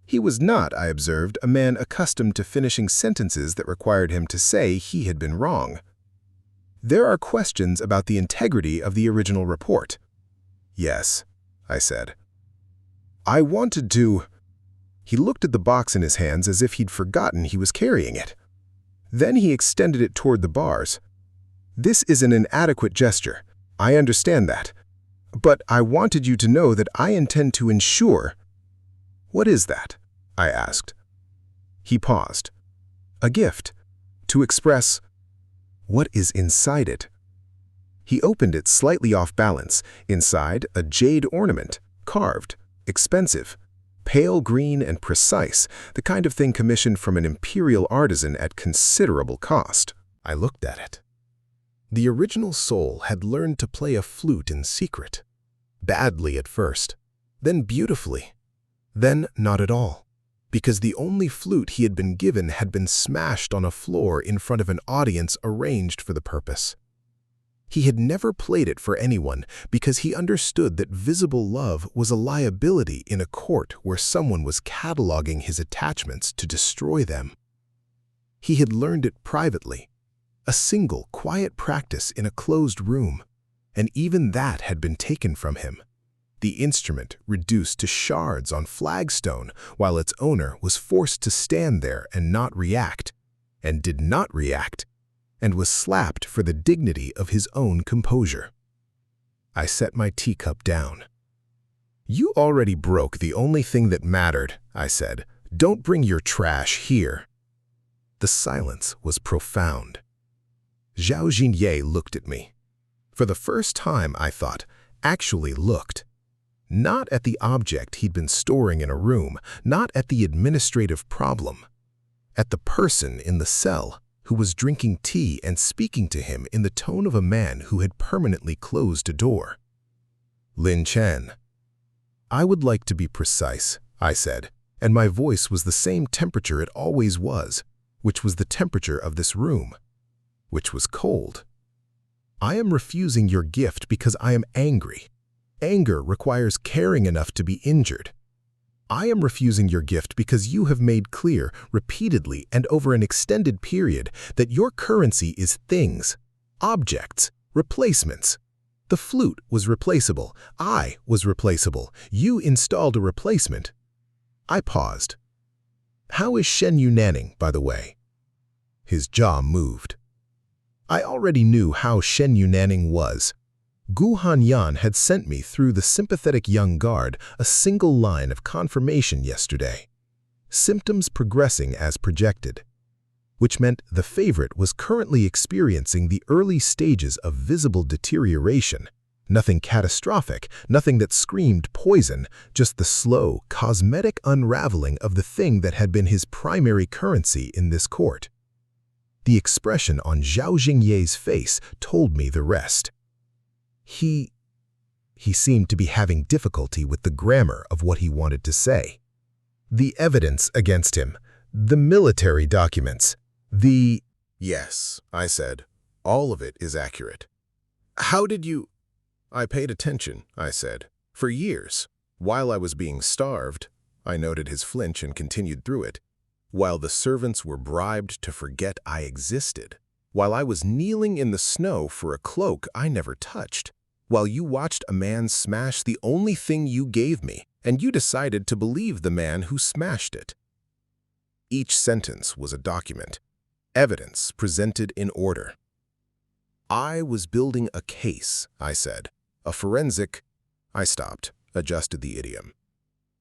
He was not, I observed, a man accustomed to finishing sentences that required him to say he had been wrong. There are questions about the integrity of the original report. Yes, I said. I wanted to... He looked at the box in his hands as if he'd forgotten he was carrying it. Then he extended it toward the bars. This is an inadequate gesture. I understand that. But I wanted you to know that I intend to ensure... What is that? I asked. He paused. A gift. To express... What is inside it? He opened it slightly off balance. Inside, a jade ornament, carved, expensive, pale green and precise, the kind of thing commissioned from an imperial artisan at considerable cost. I looked at it. The original soul had learned to play a flute in secret. Badly at first, then beautifully, then not at all, because the only flute he had been smashed on a floor in front of an audience arranged for the purpose. He had never played it for anyone because he understood that visible love was a liability in a court where someone was cataloging his attachments to destroy them. He had learned it privately, a single, quiet practice in a closed room, and even that had been taken from him. The instrument reduced to shards on flagstone while its owner was forced to stand there and not react, and did not react, and was slapped for the dignity of his own composure. I set my teacup down. You already broke the only thing that mattered, I said. Don't bring your trash here. The silence was profound. Zhao Jinye looked at me. For the first time, I thought, actually looked. Not at the object he'd been storing in a room, not at the administrative problem. At the person in the cell who was drinking tea and speaking to him in the tone of a man who had permanently closed a door. Lin Chen. I would like to be precise, I said, and my voice was the same temperature it always was, which was the temperature of this room, which was cold. I am refusing your gift because I am angry. Anger requires caring enough to be injured. I am refusing your gift because you have made clear, repeatedly and over an extended period, that your currency is things, objects, replacements. The flute was replaceable. I was replaceable. You installed a replacement. I paused. How is Shen Yunanning, by the way? His jaw moved. I already knew how Shen Yunanning was. Gu Hanyan had sent me through the sympathetic young guard a single line of confirmation yesterday. Symptoms progressing as projected, which meant the favorite was currently experiencing the early stages of visible deterioration. Nothing catastrophic, nothing that screamed poison, just the slow, cosmetic unraveling of the thing that had been his primary currency in this court. The expression on Zhao Jingye's face told me the rest. He seemed to be having difficulty with the grammar of what he wanted to say. The evidence against him, the military documents, the... Yes, I said, all of it is accurate. How did you... I paid attention, I said. For years, while I was being starved, I noted his flinch and continued through it, while the servants were bribed to forget I existed, while I was kneeling in the snow for a cloak I never touched, while you watched a man smash the only thing you gave me, and you decided to believe the man who smashed it. Each sentence was a document, evidence presented in order. I was building a case, I said, a forensic... I stopped, adjusted the idiom.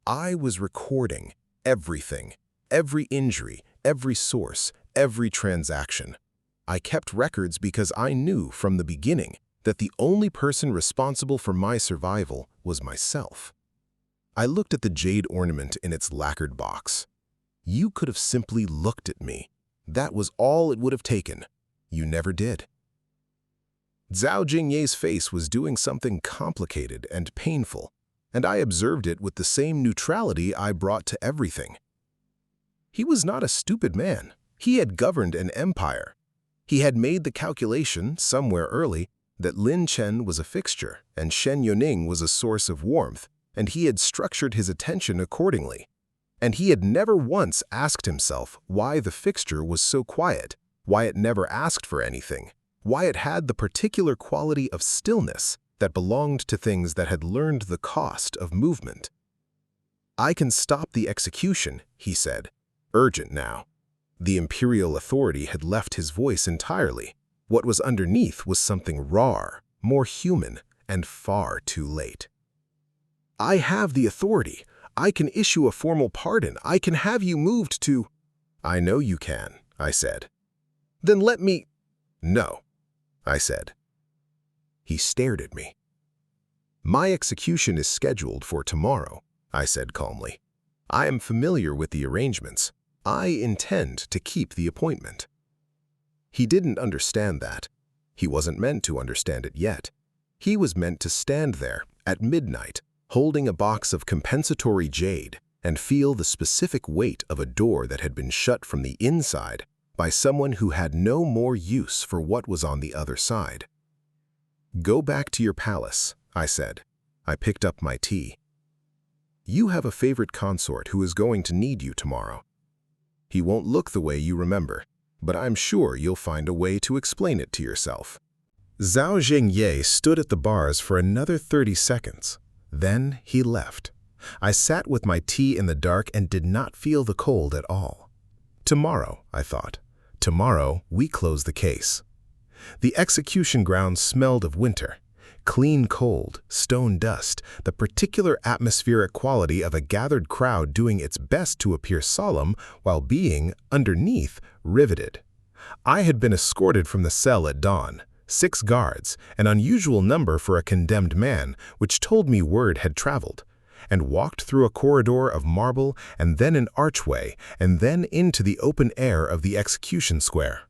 I was recording everything, every injury, every source, every transaction. I kept records because I knew from the beginning that the only person responsible for my survival was myself. I looked at the jade ornament in its lacquered box. You could have simply looked at me. That was all it would have taken. You never did. Zhao Jingye's face was doing something complicated and painful, and I observed it with the same neutrality I brought to everything. He was not a stupid man. He had governed an empire. He had made the calculation, somewhere early, that Lin Chen was a fixture and Shen Yuning was a source of warmth, and he had structured his attention accordingly. And he had never once asked himself why the fixture was so quiet, why it never asked for anything, why it had the particular quality of stillness that belonged to things that had learned the cost of movement. "I can stop the execution," he said, urgent now. The imperial authority had left his voice entirely. What was underneath was something raw, more human, and far too late. "I have the authority. I can issue a formal pardon. I can have you moved to—" "I know you can," I said. "Then let me—" "No," I said. He stared at me. "My execution is scheduled for tomorrow," I said calmly. "I am familiar with the arrangements. I intend to keep the appointment." He didn't understand that. He wasn't meant to understand it yet. He was meant to stand there at midnight, holding a box of compensatory jade, and feel the specific weight of a door that had been shut from the inside by someone who had no more use for what was on the other side. "Go back to your palace," I said. I picked up my tea. "You have a favorite consort who is going to need you tomorrow. He won't look the way you remember, but I'm sure you'll find a way to explain it to yourself." Zhao Jingye stood at the bars for another 30 seconds. Then he left. I sat with my tea in the dark and did not feel the cold at all. Tomorrow, I thought. Tomorrow, we close the case. The execution ground smelled of winter. Clean cold, stone dust, the particular atmospheric quality of a gathered crowd doing its best to appear solemn while being, underneath, riveted. I had been escorted from the cell at dawn. 6 guards, an unusual number for a condemned man, which told me word had traveled, and walked through a corridor of marble and then an archway and then into the open air of the execution square.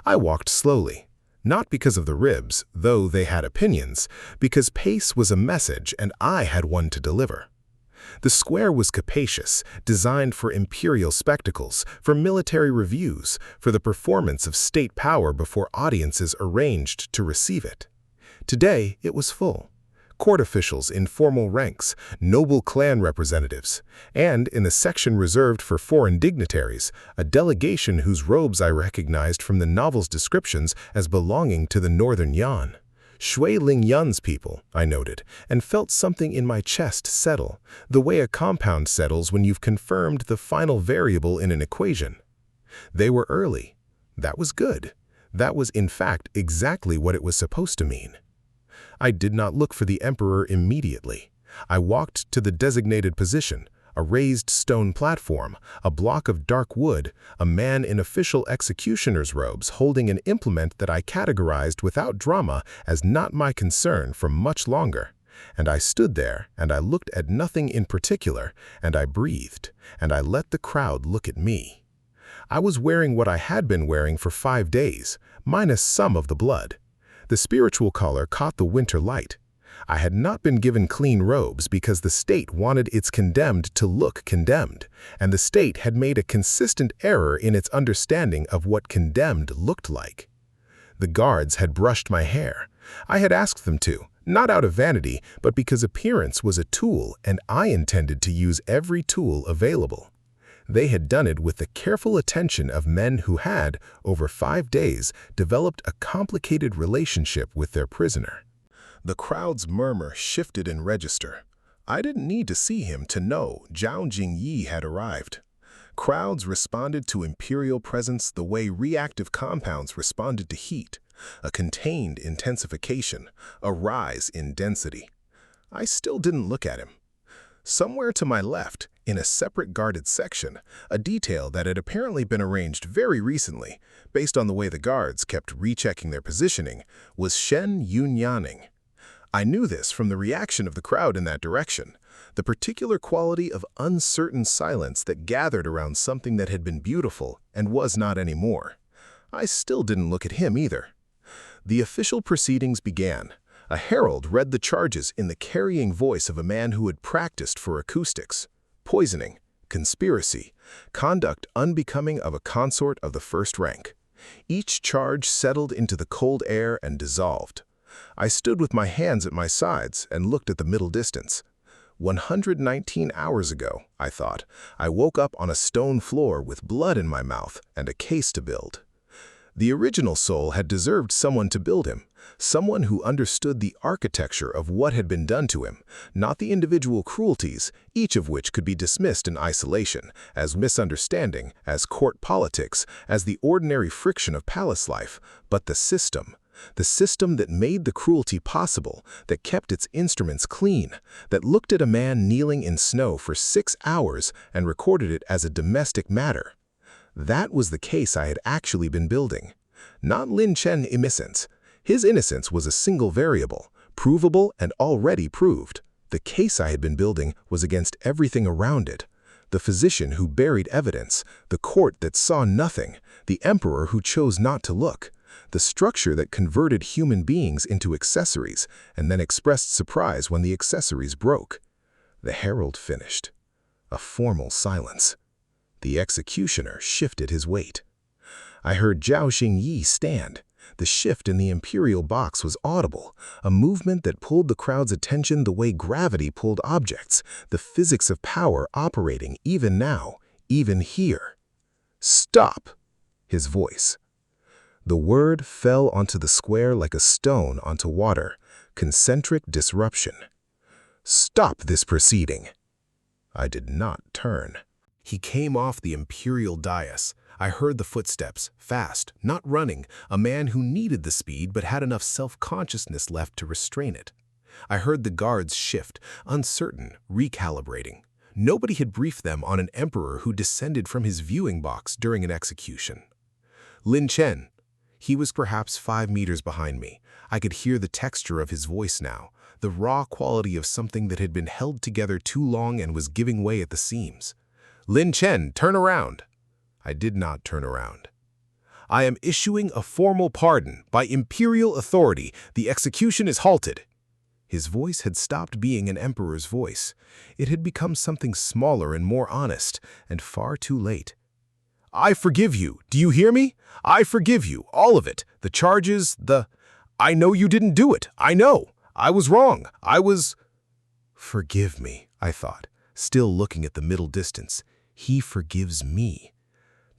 I walked slowly. Not because of the ribs, though they had opinions, because pace was a message and I had one to deliver. The square was capacious, designed for imperial spectacles, for military reviews, for the performance of state power before audiences arranged to receive it. Today it was full. Court officials in formal ranks, noble clan representatives, and, in the section reserved for foreign dignitaries, a delegation whose robes I recognized from the novel's descriptions as belonging to the northern Yan. Shui Ling Yun's people, I noted, and felt something in my chest settle, the way a compound settles when you've confirmed the final variable in an equation. They were early. That was good. That was, in fact, exactly what it was supposed to mean. I did not look for the emperor immediately. I walked to the designated position, a raised stone platform, a block of dark wood, a man in official executioner's robes holding an implement that I categorized without drama as not my concern for much longer. And I stood there, and I looked at nothing in particular, and I breathed, and I let the crowd look at me. I was wearing what I had been wearing for 5 days, minus some of the blood. The spiritual collar caught the winter light. I had not been given clean robes because the state wanted its condemned to look condemned, and the state had made a consistent error in its understanding of what condemned looked like. The guards had brushed my hair. I had asked them to, not out of vanity, but because appearance was a tool and I intended to use every tool available. They had done it with the careful attention of men who had, over 5 days, developed a complicated relationship with their prisoner. The crowd's murmur shifted in register. I didn't need to see him to know Zhao Jingyi had arrived. Crowds responded to imperial presence the way reactive compounds responded to heat, a contained intensification, a rise in density. I still didn't look at him. Somewhere to my left, in a separate guarded section, a detail that had apparently been arranged very recently, based on the way the guards kept rechecking their positioning, was Shen Yunyaning. I knew this from the reaction of the crowd in that direction, the particular quality of uncertain silence that gathered around something that had been beautiful and was not anymore. I still didn't look at him either. The official proceedings began. A herald read the charges in the carrying voice of a man who had practiced for acoustics. Poisoning, conspiracy, conduct unbecoming of a consort of the first rank. Each charge settled into the cold air and dissolved. I stood with my hands at my sides and looked at the middle distance. 119 hours ago, I thought, I woke up on a stone floor with blood in my mouth and a case to build. The original soul had deserved someone to build him, someone who understood the architecture of what had been done to him, not the individual cruelties, each of which could be dismissed in isolation, as misunderstanding, as court politics, as the ordinary friction of palace life, but the system that made the cruelty possible, that kept its instruments clean, that looked at a man kneeling in snow for 6 hours and recorded it as a domestic matter. That was the case I had actually been building. Not Lin Chen's innocence. His innocence was a single variable, provable and already proved. The case I had been building was against everything around it. The physician who buried evidence, the court that saw nothing, the emperor who chose not to look, the structure that converted human beings into accessories and then expressed surprise when the accessories broke. The herald finished. A formal silence. The executioner shifted his weight. I heard Zhao Xingyi stand. The shift in the imperial box was audible, a movement that pulled the crowd's attention the way gravity pulled objects, the physics of power operating even now, even here. "Stop!" His voice. The word fell onto the square like a stone onto water, concentric disruption. "Stop this proceeding!" I did not turn. He came off the imperial dais. I heard the footsteps, fast, not running, a man who needed the speed but had enough self-consciousness left to restrain it. I heard the guards shift, uncertain, recalibrating. Nobody had briefed them on an emperor who descended from his viewing box during an execution. Lin Chen. He was perhaps 5 meters behind me. I could hear the texture of his voice now, the raw quality of something that had been held together too long and was giving way at the seams. "Lin Chen, turn around." I did not turn around. "I am issuing a formal pardon. By imperial authority, the execution is halted." His voice had stopped being an emperor's voice. It had become something smaller and more honest, and far too late. "I forgive you. Do you hear me? I forgive you, all of it. The charges, I know you didn't do it. I know. I was wrong. I was—" Forgive me, I thought, still looking at the middle distance. He forgives me.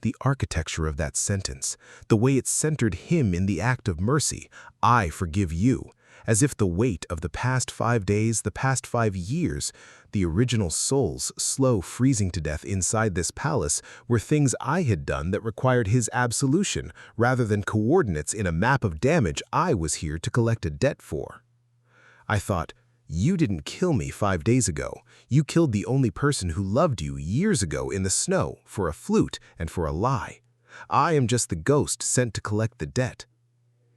The architecture of that sentence, the way it centered him in the act of mercy, I forgive you, as if the weight of the past 5 days, the past 5 years, the original souls slow freezing to death inside this palace were things I had done that required his absolution rather than coordinates in a map of damage I was here to collect a debt for. I thought, you didn't kill me 5 days ago. You killed the only person who loved you years ago in the snow for a flute and for a lie. I am just the ghost sent to collect the debt.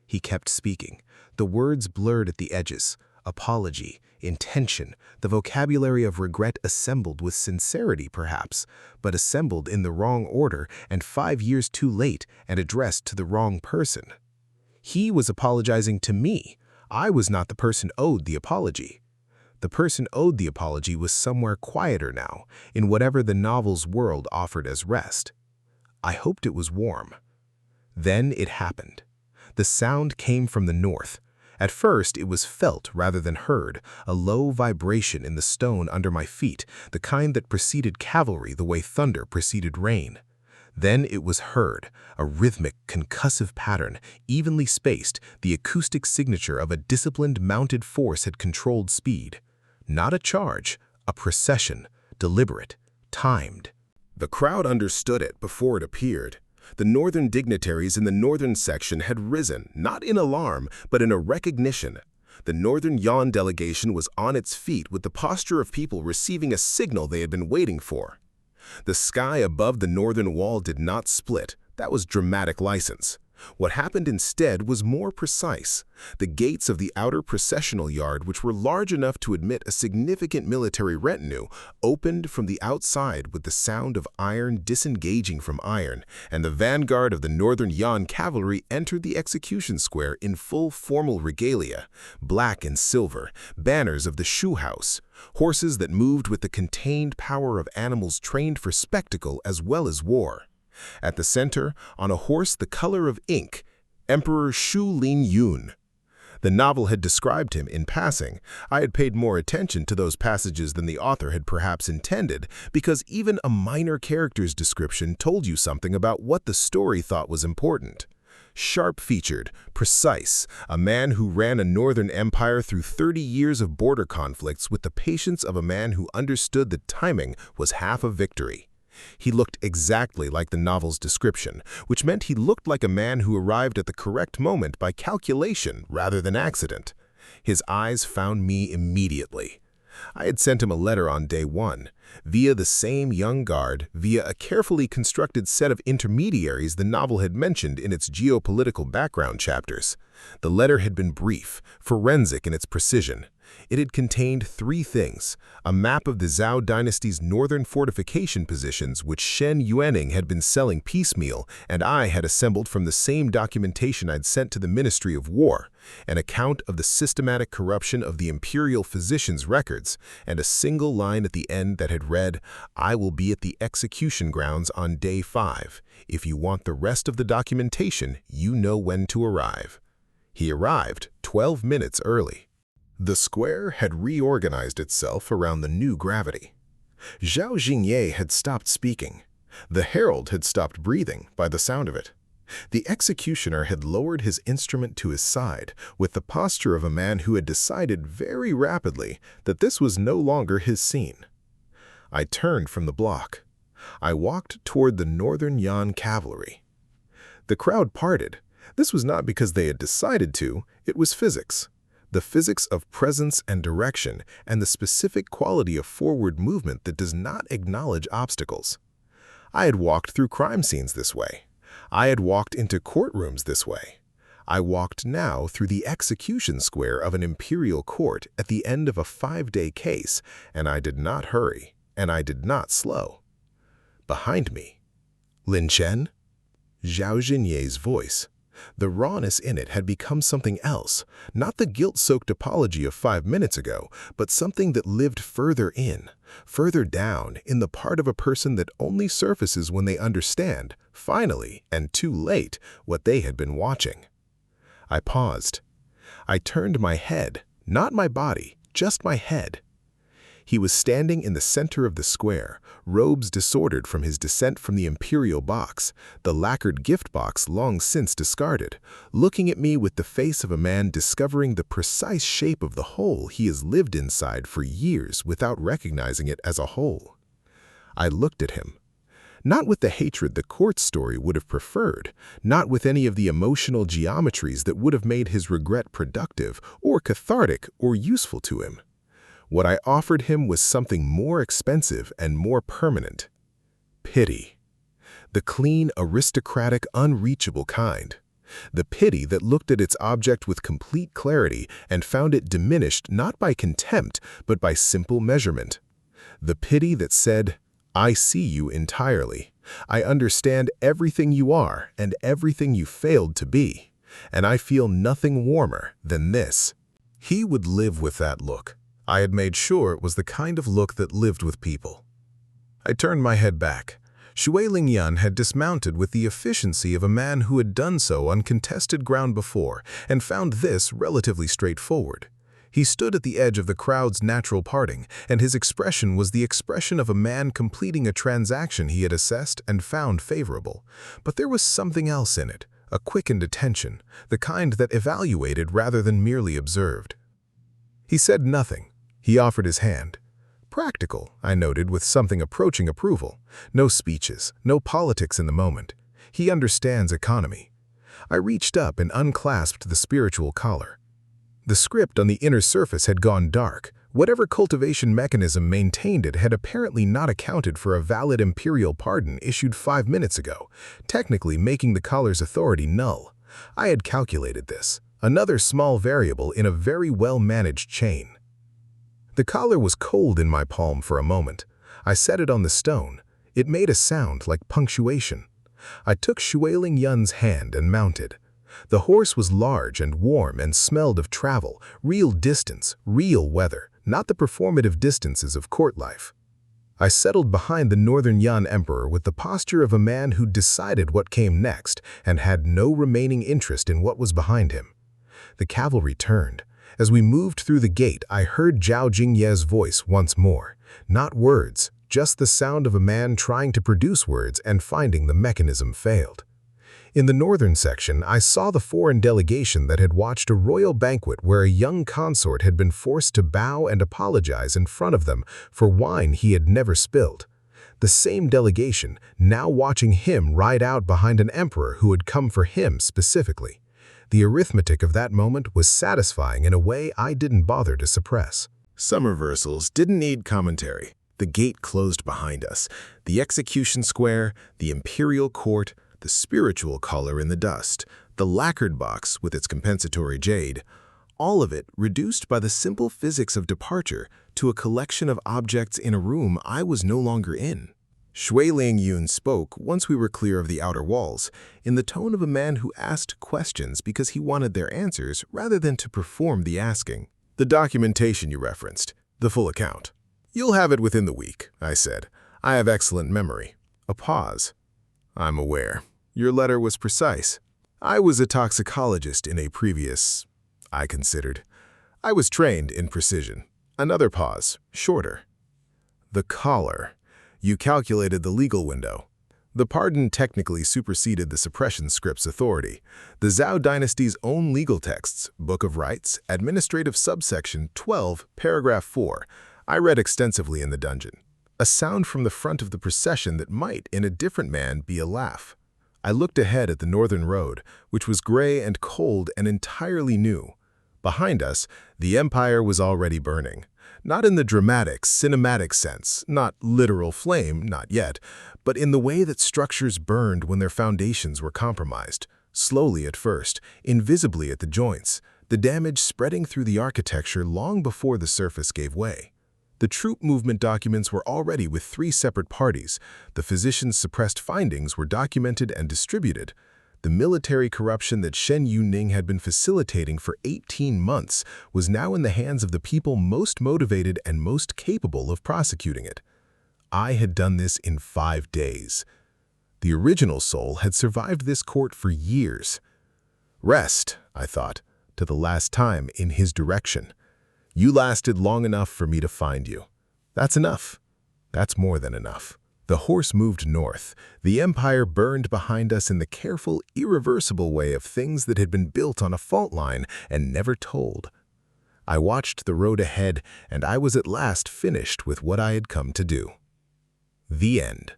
He kept speaking. The words blurred at the edges. Apology, intention, the vocabulary of regret assembled with sincerity perhaps, but assembled in the wrong order and 5 years too late and addressed to the wrong person. He was apologizing to me. I was not the person owed the apology. The person owed the apology was somewhere quieter now, in whatever the novel's world offered as rest. I hoped it was warm. Then it happened. The sound came from the north. At first, it was felt rather than heard, a low vibration in the stone under my feet, the kind that preceded cavalry the way thunder preceded rain. Then it was heard, a rhythmic, concussive pattern, evenly spaced, the acoustic signature of a disciplined mounted force had controlled speed. Not a charge, a procession, deliberate, timed. The crowd understood it before it appeared. The northern dignitaries in the northern section had risen, not in alarm, but in a recognition. The Northern Yan delegation was on its feet with the posture of people receiving a signal they had been waiting for. The sky above the northern wall did not split. That was dramatic license. What happened instead was more precise. The gates of the outer processional yard, which were large enough to admit a significant military retinue, opened from the outside with the sound of iron disengaging from iron, and the vanguard of the Northern Yan cavalry entered the execution square in full formal regalia, black and silver, banners of the shoe house, horses that moved with the contained power of animals trained for spectacle as well as war. At the center, on a horse the color of ink, Emperor Shu Lin Yun. The novel had described him in passing. I had paid more attention to those passages than the author had perhaps intended, because even a minor character's description told you something about what the story thought was important. Sharp-featured, precise, a man who ran a northern empire through 30 years of border conflicts with the patience of a man who understood that timing was half a victory. He looked exactly like the novel's description, which meant he looked like a man who arrived at the correct moment by calculation rather than accident. His eyes found me immediately. I had sent him a letter on day one, via the same young guard, via a carefully constructed set of intermediaries the novel had mentioned in its geopolitical background chapters. The letter had been brief, forensic in its precision. It had contained 3 things: a map of the Zhao dynasty's northern fortification positions which Shen Yuaning had been selling piecemeal and I had assembled from the same documentation I'd sent to the Ministry of War, an account of the systematic corruption of the imperial physician's records, and a single line at the end that had read, "I will be at the execution grounds on day 5. If you want the rest of the documentation, you know when to arrive." He arrived 12 minutes early. The square had reorganized itself around the new gravity. Zhao Jingye had stopped speaking. The herald had stopped breathing by the sound of it. The executioner had lowered his instrument to his side with the posture of a man who had decided very rapidly that this was no longer his scene. I turned from the block. I walked toward the Northern Yan cavalry. The crowd parted. This was not because they had decided to, it was physics. The physics of presence and direction, and the specific quality of forward movement that does not acknowledge obstacles. I had walked through crime scenes this way. I had walked into courtrooms this way. I walked now through the execution square of an imperial court at the end of a 5-day case, and I did not hurry, and I did not slow. Behind me, Lin Chen? Zhao Jingye's voice. The rawness in it had become something else, not the guilt-soaked apology of 5 minutes ago, but something that lived further in, further down, in the part of a person that only surfaces when they understand, finally, and too late, what they had been watching. I paused. I turned my head, not my body, just my head. He was standing in the center of the square, robes disordered from his descent from the imperial box, the lacquered gift box long since discarded, looking at me with the face of a man discovering the precise shape of the hole he has lived inside for years without recognizing it as a hole. I looked at him. Not with the hatred the court story would have preferred, not with any of the emotional geometries that would have made his regret productive or cathartic or useful to him. What I offered him was something more expensive and more permanent. Pity. The clean, aristocratic, unreachable kind. The pity that looked at its object with complete clarity and found it diminished not by contempt, but by simple measurement. The pity that said, "I see you entirely. I understand everything you are and everything you failed to be, and I feel nothing warmer than this." He would live with that look. I had made sure it was the kind of look that lived with people. I turned my head back. Shui Lingyan had dismounted with the efficiency of a man who had done so on contested ground before and found this relatively straightforward. He stood at the edge of the crowd's natural parting, and his expression was the expression of a man completing a transaction he had assessed and found favorable. But there was something else in it, a quickened attention, the kind that evaluated rather than merely observed. He said nothing. He offered his hand. Practical, I noted with something approaching approval. No speeches, no politics in the moment. He understands economy. I reached up and unclasped the spiritual collar. The script on the inner surface had gone dark. Whatever cultivation mechanism maintained it had apparently not accounted for a valid imperial pardon issued 5 minutes ago, technically making the collar's authority null. I had calculated this, another small variable in a very well-managed chain. The collar was cold in my palm for a moment. I set it on the stone. It made a sound like punctuation. I took Shui Lingyan's hand and mounted. The horse was large and warm and smelled of travel, real distance, real weather, not the performative distances of court life. I settled behind the Northern Yan Emperor with the posture of a man who decided what came next and had no remaining interest in what was behind him. The cavalry turned. As we moved through the gate, I heard Zhao Jingye's voice once more. Not words, just the sound of a man trying to produce words and finding the mechanism failed. In the northern section, I saw the foreign delegation that had watched a royal banquet where a young consort had been forced to bow and apologize in front of them for wine he had never spilled. The same delegation, now watching him ride out behind an emperor who had come for him specifically. The arithmetic of that moment was satisfying in a way I didn't bother to suppress. Some reversals didn't need commentary. The gate closed behind us. The execution square, the imperial court, the spiritual collar in the dust, the lacquered box with its compensatory jade, all of it reduced by the simple physics of departure to a collection of objects in a room I was no longer in. Shui Lingyun spoke once we were clear of the outer walls, in the tone of a man who asked questions because he wanted their answers rather than to perform the asking. The documentation you referenced, the full account. You'll have it within the week, I said. I have excellent memory. A pause. I'm aware. Your letter was precise. I was a toxicologist in a previous... I considered. I was trained in precision. Another pause, shorter. The collar. You calculated the legal window. The pardon technically superseded the suppression script's authority. The Zhao dynasty's own legal texts, Book of Rights, Administrative Subsection 12, Paragraph 4, I read extensively in the dungeon. A sound from the front of the procession that might, in a different man, be a laugh. I looked ahead at the northern road, which was gray and cold and entirely new. Behind us, the empire was already burning. Not in the dramatic, cinematic sense, not literal flame, not yet, but in the way that structures burned when their foundations were compromised. Slowly at first, invisibly at the joints, the damage spreading through the architecture long before the surface gave way. The troop movement documents were already with 3 separate parties. The physicians' suppressed findings were documented and distributed. The military corruption that Shen Yuning had been facilitating for 18 months was now in the hands of the people most motivated and most capable of prosecuting it. I had done this in 5 days. The original soul had survived this court for years. Rest, I thought, to the last time in his direction. You lasted long enough for me to find you. That's enough. That's more than enough. The horse moved north. The empire burned behind us in the careful, irreversible way of things that had been built on a fault line and never told. I watched the road ahead, and I was at last finished with what I had come to do. The end.